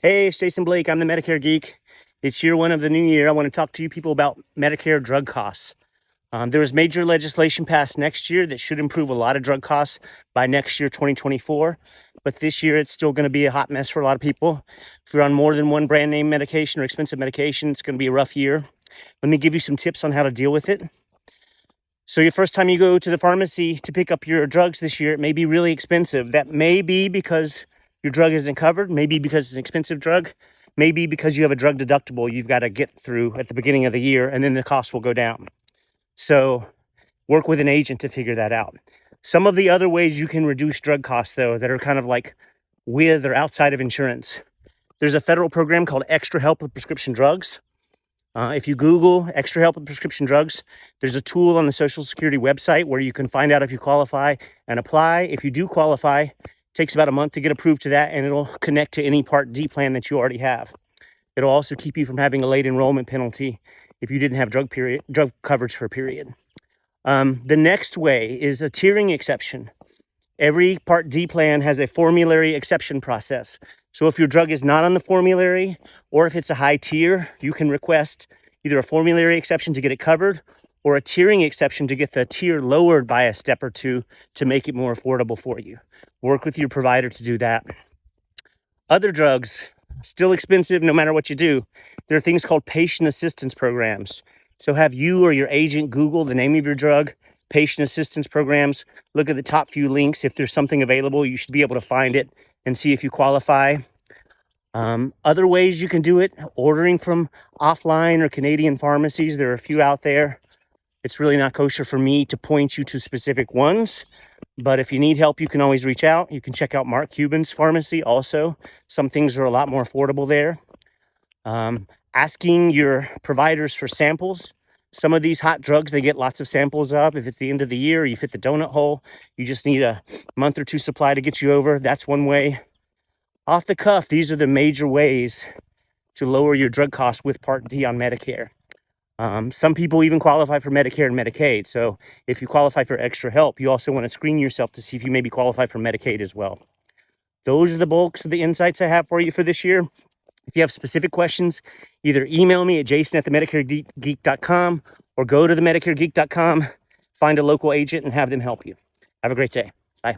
Hey, it's Jason Blake. I'm the Medicare Geek. It's year one of the new year. I want to talk to you people about Medicare drug costs. There is major legislation passed next year that should improve a lot of drug costs by next year, 2024. But this year, it's still going to be a hot mess for a lot of people. If you're on more than one brand name medication or expensive medication, it's going to be a rough year. Let me give you some tips on how to deal with it. So your first time you go to the pharmacy to pick up your drugs this year, it may be really expensive. That may be because your drug isn't covered, maybe because it's an expensive drug, maybe because you have a drug deductible you've got to get through at the beginning of the year, and then the cost will go down. So work with an agent to figure that out. Some of the other ways you can reduce drug costs, though, that are kind of like with or outside of insurance. There's a federal program called Extra Help with Prescription Drugs. If you Google Extra Help with Prescription Drugs, there's a tool on the Social Security website where you can find out if you qualify and apply. If you do qualify, it takes about a month to get approved to that, and it'll connect to any Part D plan that you already have. It'll also keep you from having a late enrollment penalty if you didn't have drug coverage for a period. The next way is a tiering exception. Every Part D plan has a formulary exception process. So if your drug is not on the formulary, or if it's a high tier, you can request either a formulary exception to get it covered or a tiering exception to get the tier lowered by a step or two to make it more affordable for you. Work with your provider to do that. Other drugs, still expensive no matter what you do. There are things called patient assistance programs. So have you or your agent Google the name of your drug, patient assistance programs, look at the top few links. If there's something available, you should be able to find it and see if you qualify. Other ways you can do it, ordering from offline or Canadian pharmacies. There are a few out there. It's really not kosher for me to point you to specific ones, but if you need help, you can always reach out. You can check out Mark Cuban's pharmacy also. Some things are a lot more affordable there. Asking your providers for samples. Some of these hot drugs, they get lots of samples of. If it's the end of the year, you fit the donut hole, you just need a month or two supply to get you over. That's one way. Off the cuff, these are the major ways to lower your drug costs with Part D on Medicare. Some people even qualify for Medicare and Medicaid. So if you qualify for extra help, you also want to screen yourself to see if you maybe qualify for Medicaid as well. Those are the bulks of the insights I have for you for this year. If you have specific questions, either email me at jason@themedicaregeek.com or go to themedicaregeek.com, find a local agent and have them help you. Have a great day. Bye.